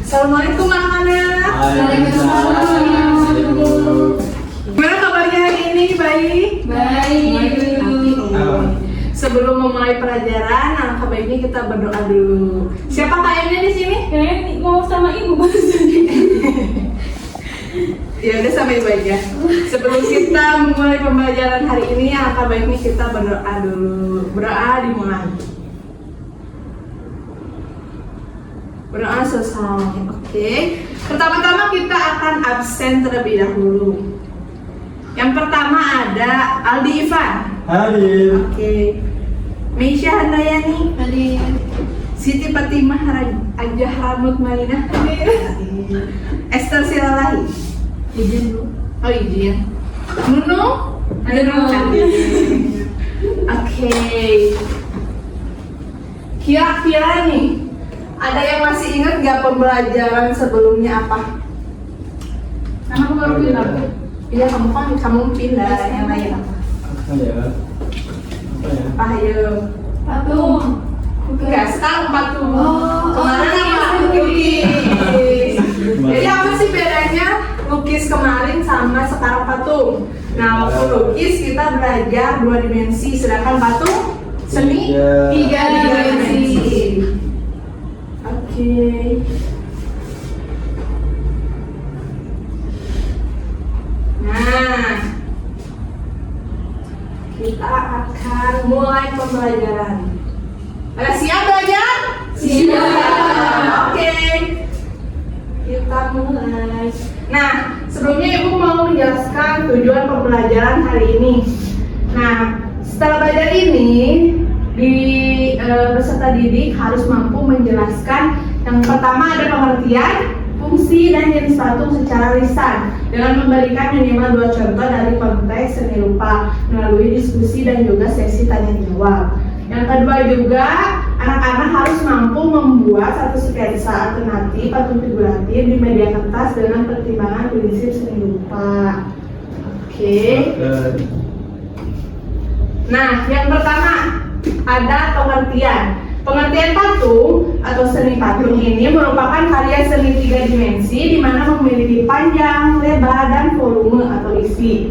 Assalamualaikum anak-anak. Waalaikumsalam. Gimana kabarnya hari ini? Baik? Baik. Sebelum memulai pelajaran, alangkah baiknya kita berdoa dulu. Siapa KM-nya di sini? Kayaknya mau sama ibu Mas. Ya udah sama ibu aja. Sebelum kita memulai pembelajaran hari ini, alangkah baiknya kita berdoa dulu. Berdoa dimulai. Berdoa selesai. Oke. Pertama-tama kita akan absen terlebih dahulu. Yang pertama ada Aldi Ivan. Hadir. Oke. Meisha Handayani. Tadi Siti Fatimah Ajah Ramut Malinah. Esther Silalahi. izin Bu. Oh izin. Nunu. Hadir. Oke. Kira-kira nih, ada yang masih ingat gak pembelajaran sebelumnya apa? Karena aku baru pindah Bu. Iya kamu pindah yang lain apa? Apa ya? Ayo. Patung. Enggak, sekarang patung. Oh, Kemarin iya. apa? Lukis. Jadi apa sih bedanya lukis kemarin sama sekarang patung? Nah, waktu lukis kita belajar 2 dimensi, sedangkan patung seni Tiga dimensi. Oke. Nah, kita akan mulai pembelajaran. Pada siap belajar? Siap. Oke. Kita mulai. Nah, sebelumnya Ibu mau menjelaskan tujuan pembelajaran hari ini. Nah, setelah belajar ini, peserta didik harus mampu menjelaskan yang pertama ada pengertian, fungsi dan jenis patung secara lisan dengan memberikan minimal 2 contoh dari konteks seni rupa melalui diskusi dan juga sesi tanya jawab. Yang kedua juga anak-anak harus mampu membuat satu sketsa alternatif patung figuratif di media kertas dengan pertimbangan prinsip seni rupa. Oke. Nah, yang pertama ada pengertian. Pengertian patung atau seni patung ini merupakan karya seni 3 dimensi di mana memiliki panjang, lebar, dan volume atau isi.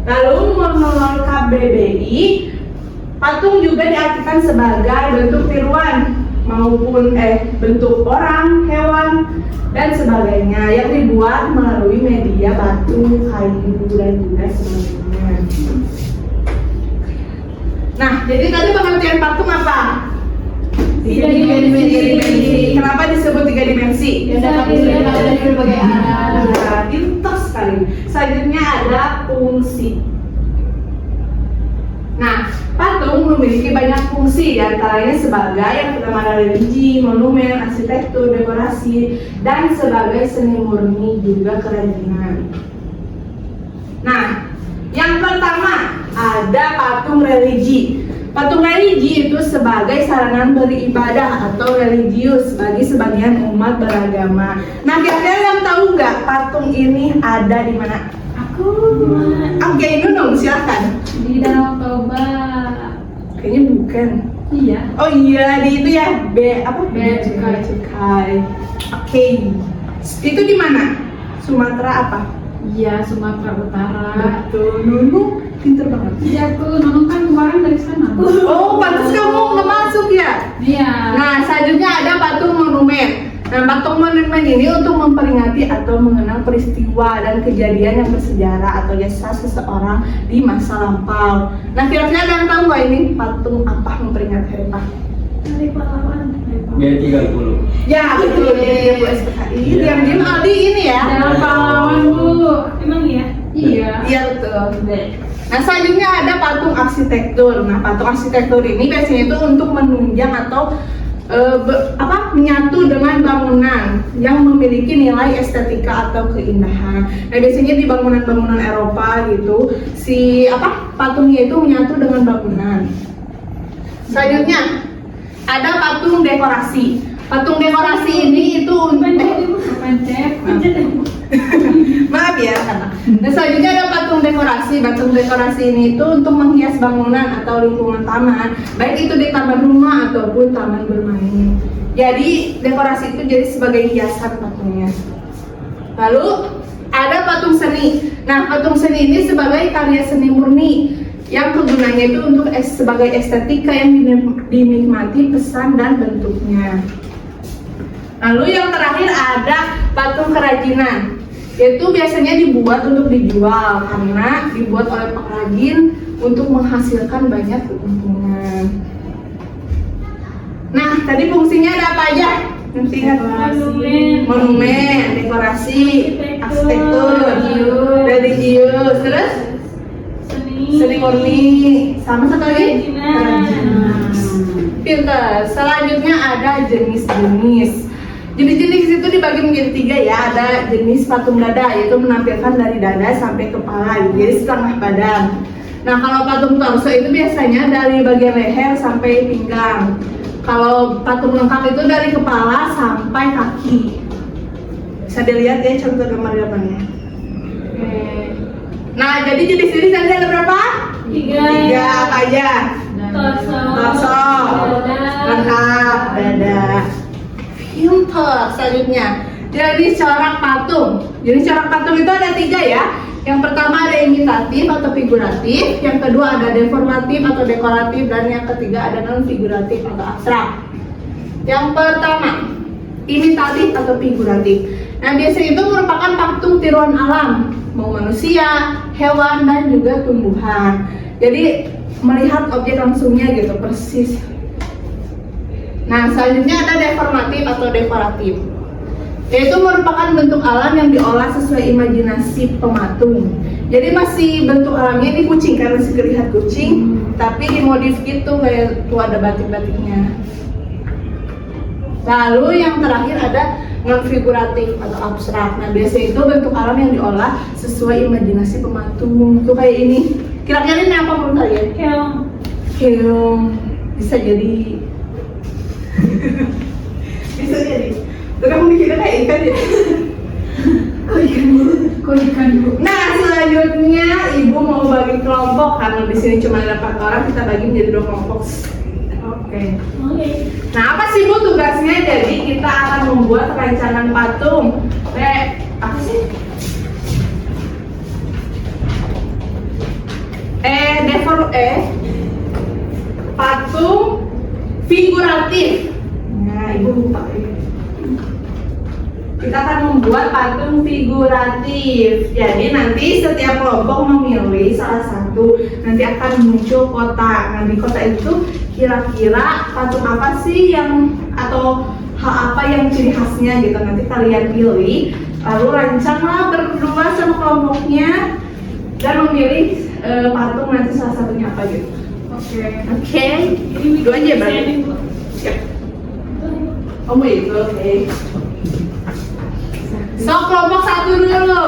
Lalu menurut KBBI, patung juga diartikan sebagai bentuk tiruan maupun bentuk orang, hewan, dan sebagainya yang dibuat melalui media batu, kayu, dan juga sebagainya. Nah, jadi tadi pengertian patung apa? 3 dimensi. Kenapa disebut 3 dimensi? Ya dapat dilihat dari berbagai arah. Pintar sekali. Selanjutnya ada fungsi. Nah, patung memiliki banyak fungsi, diantaranya sebagai yang pertama ada religi, monumen, arsitektur, dekorasi, dan sebagai seni murni juga kerajinan. Nah, yang pertama ada patung religi. Patung religi itu sebagai sarana beribadah atau religius bagi sebagian umat beragama. Nah, kira-kira yang tahu nggak patung ini ada di mana? Aku Oke, Nunung silakan. di Danau Toba. Kayaknya bukan. Iya. Oh iya, di itu ya Bea Cukai. Cukai. Oke. Itu di mana? Sumatera apa? Iya, Sumatera Utara. Betul. Nunung pinter banget. Iya, aku nonton kan kemarin dari sana. Oh, pantas kamu nggak masuk ya? Iya. Nah, selanjutnya ada patung monumen. Nah, patung monumen ini untuk memperingati atau mengenang peristiwa dan kejadian yang bersejarah atau jasa seseorang di masa lampau. Nah, kira-kira ada yang tahu nggak ini patung apa memperingati hari apa? Hari pahlawan. B30. Ya, betul. Dia Bu SPKI. Iya. Diam-diam Aldi ini ya. Dalam pahlawan Bu. Emang iya? Iya. Iya, betul. Nah, selanjutnya ada patung arsitektur. Nah, patung arsitektur ini biasanya itu untuk menunjang atau menyatu dengan bangunan yang memiliki nilai estetika atau keindahan. Nah, biasanya di bangunan-bangunan Eropa gitu, patungnya itu menyatu dengan bangunan. Selanjutnya ada patung dekorasi. Patung dekorasi ini itu untuk Pencet. Maaf ya anak. Nah selanjutnya ada patung dekorasi. Patung dekorasi ini itu untuk menghias bangunan atau lingkungan taman, baik itu di taman rumah ataupun taman bermain. Jadi dekorasi itu jadi sebagai hiasan patungnya. Lalu ada patung seni. Nah patung seni ini sebagai karya seni murni yang kegunaannya itu untuk sebagai estetika yang dinikmati pesan dan bentuknya. Lalu yang terakhir ada patung kerajinan, yaitu biasanya dibuat untuk dijual karena dibuat oleh pengrajin untuk menghasilkan banyak keuntungan. Nah, tadi fungsinya ada apa aja? Ingat? Monumen, dekorasi, arsitektur, religius, terus seni murni, sama satu lagi? Kerajinan. Pintar. Selanjutnya ada jenis-jenis. Jenis-jenis itu dibagi menjadi 3 ya. Ada jenis patung dada, yaitu menampilkan dari dada sampai kepala, jadi setengah badan. Nah kalau patung torso itu biasanya dari bagian leher sampai pinggang. Kalau patung lengkap itu dari kepala sampai kaki. Bisa dilihat ya contoh gambar-gambarnya. Nah jadi jenis-jenis tadi ada berapa? 3. Apa aja? Torso, lengkap, dada. Pintar. Selanjutnya jadi corak patung. Jadi corak patung itu ada 3 ya. Yang pertama ada imitatif atau figuratif, yang kedua ada deformatif atau dekoratif, dan yang ketiga ada non figuratif atau abstrak. Yang pertama imitatif atau figuratif. Nah biasanya itu merupakan patung tiruan alam, mau manusia, hewan, dan juga tumbuhan. Jadi melihat objek langsungnya gitu persis. Nah selanjutnya ada deformatif atau dekoratif, yaitu merupakan bentuk alam yang diolah sesuai imajinasi pematung. Jadi masih bentuk alamnya ini kucing karena masih terlihat kucing, tapi dimodif gitu kayak tuh ada batik-batiknya. Lalu yang terakhir ada non figuratif atau abstrak. Nah biasanya itu bentuk alam yang diolah sesuai imajinasi pematung. Tuh kayak ini. Kira-kira ini apa menurut kalian? Keong. Bisa jadi. Bisa jadi. Terus kamu mikirnya kayak ikan ya? Kok ikan bu? Nah selanjutnya ibu mau bagi kelompok karena di sini cuma ada 4 orang, kita bagi menjadi 2 kelompok. Oke. Nah apa sih bu tugasnya? Jadi kita akan membuat rancangan patung. Apa sih? Patung figuratif. Nah ibu lupa ya. Kita akan membuat patung figuratif. Jadi nanti setiap kelompok memilih salah satu. Nanti akan muncul kotak. Nah di kotak itu kira-kira patung apa sih yang atau hal apa yang ciri khasnya gitu. Nanti kalian pilih. Lalu rancanglah berdua sama kelompoknya dan memilih patung nanti salah satunya apa gitu. Oke. Ini dua aja berarti. Siap. Oh itu oke. So kelompok 1 dulu.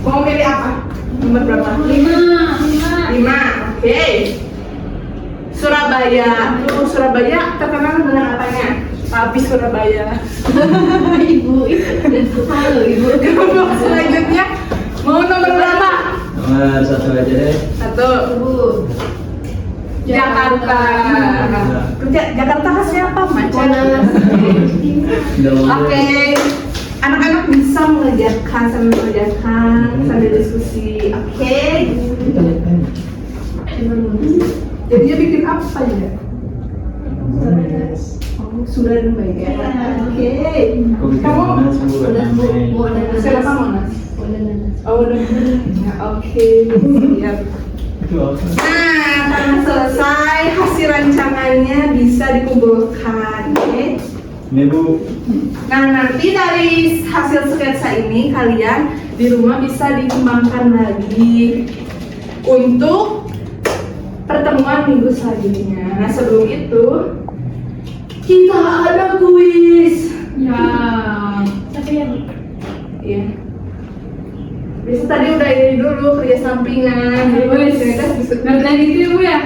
Mau pilih apa? Nomor berapa? 5. Oke. Surabaya. Surabaya terkenal dengan apanya? Api Surabaya. Ibu. Halo ibu. Kelompok selanjutnya mau nomor berapa? Nomor 1 aja deh. 1. Ibu. Jakarta. Jakarta khasnya apa? Macan. Oke. Anak-anak bisa mengerjakan sambil diskusi. Oke. Jadi dia bikin apa ya? Sudah dan baik ya. Oke. Kamu siapa Monas? Oh udah. Oke. Siap. Nah, karena selesai hasil rancangannya bisa dikumpulkan, oke? Ini bu. Nah, nanti dari hasil sketsa ini kalian di rumah bisa dikembangkan lagi untuk pertemuan minggu selanjutnya. Nah, sebelum itu kita ada kuis. Ya. Tapi ya. Iya. Bisa tadi udah ini dulu kerja sampingan. Nggak gitu ya bu ya?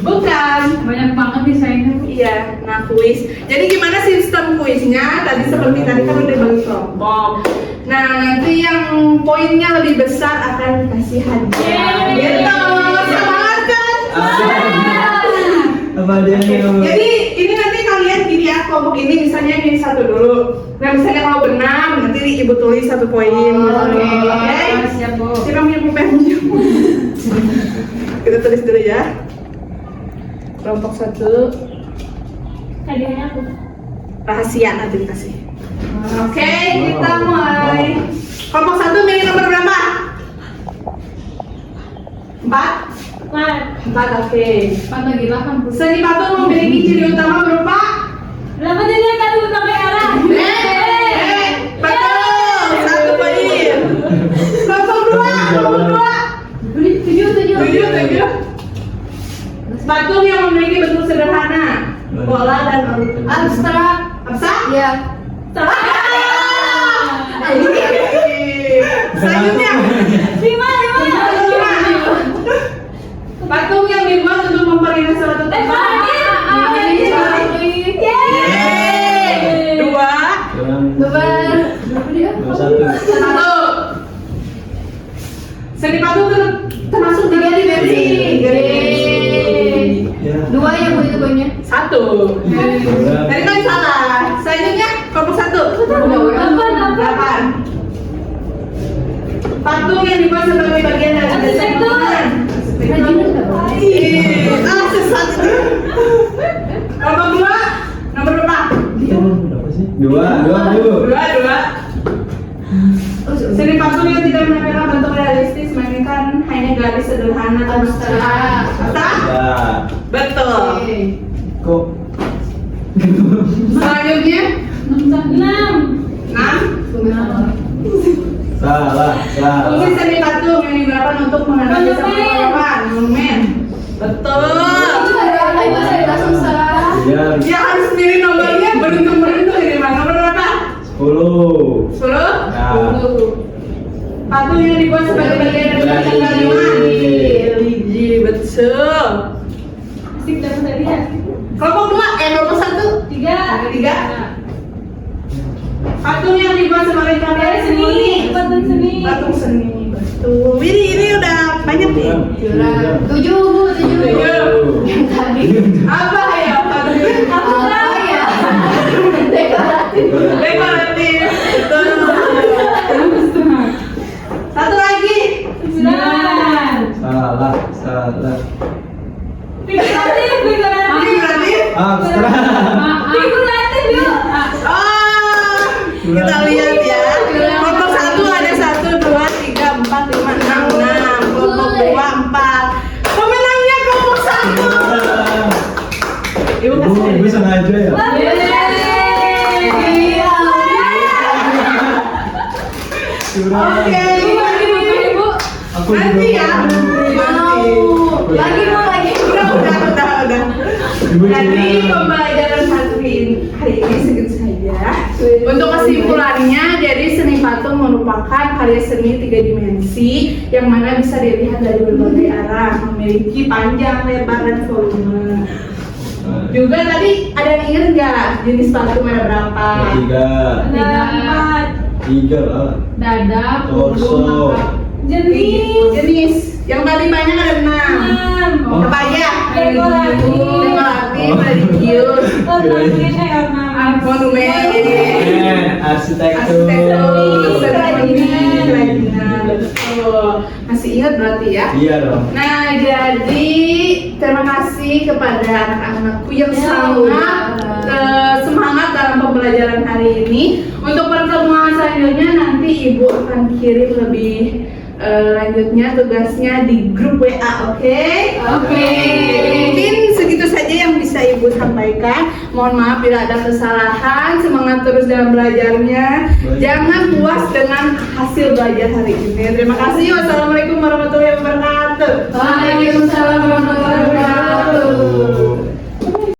Bukan. Banyak banget desainnya bu. Iya, nah kuis. Jadi gimana sistem kuisnya? Tadi seperti tadi kan udah bagi kelompok. Nah nanti yang poinnya lebih besar akan dikasih hadiah. Gitu, semangat kan? Apa dia nih? Jadi ini nanti kalian gini ya, kelompok ini misalnya ini satu dulu. Nah misalnya kalau benar nanti ibu tulis 1 poin. Oke. Siap, Bu. Siapa punya pulpen? Kita tulis dulu ya. Kelompok 1 Hadiahnya aku. rahasia nanti dikasih. Oke, kita mulai. Kelompok 1 milih nomor berapa? 4? 4, oke. 4 bagi 8. Seni patung memiliki ciri utama berupa Berapa dia kan pakai arah? betul, 1 poin. Kelompok 2, 7. Patung yang memiliki bentuk sederhana, bola dan Abstrak. abstrak. Ya. Selanjutnya, patung yang dibuat untuk memperindah suatu tempat. Dua, Satu. satu. Seni patung termasuk 3 dimensi. Ya. 2 ya Bu itu poinnya. 1. Tadi kan salah. Selanjutnya kelompok 1. 8. Patung yang dibuat sebagai bagian dari Arsitektur. Sesat itu. Kelompok 2 nomor berapa? Berapa sih? Dua. 2. Seni patung yang tidak menampilkan bentuk realistis melainkan hanya garis sederhana atau Abstrak. abstrak. Ya. Betul. Kok? Selanjutnya 6. 6. Salah. Fungsi seni patung yang digunakan untuk mengenali Monumen. monumen. Betul. Iya. Ya harus pilih nomornya beruntung ini mana nomor berapa? 10. 10. Ya. Patung yang dibuat sebagai bagian dari kalimat. Religi, betul. Asik dapat hadiah. Kelompok 2, kelompok 1. 3. Patung yang dibuat sebagai karya seni. Patung seni. Patung seni, betul. Ini udah banyak nih. 7 Bu, 7. Tujuh. Tadi. Apa ya patung? Apa ya? Dekoratif. Dekoratif. Betul. Satu lagi. 9. Salah. Figuratif. Figuratif. Abstrak. Figuratif yuk. Kita lihat ya. Kelompok 1 ada 1, 2, 3, 4, 5, 6. Kelompok 2, 4. Pemenangnya kelompok 1. Ibu kasih. Ibu sengaja ya? Oke. Aku Nanti ya. Mau. Lagi. Udah. Ibu Jadi juga. pembelajaran hari ini segitu saja. Untuk kesimpulannya, jadi seni patung merupakan karya seni 3 dimensi yang mana bisa dilihat dari berbagai arah, memiliki panjang, lebar, dan volume. Juga tadi ada yang ingat nggak jenis patung ada berapa? 3 lah. Dada, Torso. Jenis yang tadi banyak ada 6. Oh. Kebaya, Dekoratif. religius, monumen, Arsitektur. kerajinan. Betul. Masih ingat berarti ya? Iya dong. Nah, jadi terima kasih kepada anak-anakku yang sangat semangat dalam pembelajaran hari ini. Untuk pertemuan selanjutnya nanti Ibu akan kirim lebih lanjutnya tugasnya di grup WA, oke? Oke. Mungkin segitu saja yang bisa Ibu sampaikan. Mohon maaf bila ada kesalahan. Semangat terus dalam belajarnya. Jangan puas dengan hasil belajar hari ini. Terima kasih. Wassalamualaikum warahmatullahi wabarakatuh. Waalaikumsalam warahmatullahi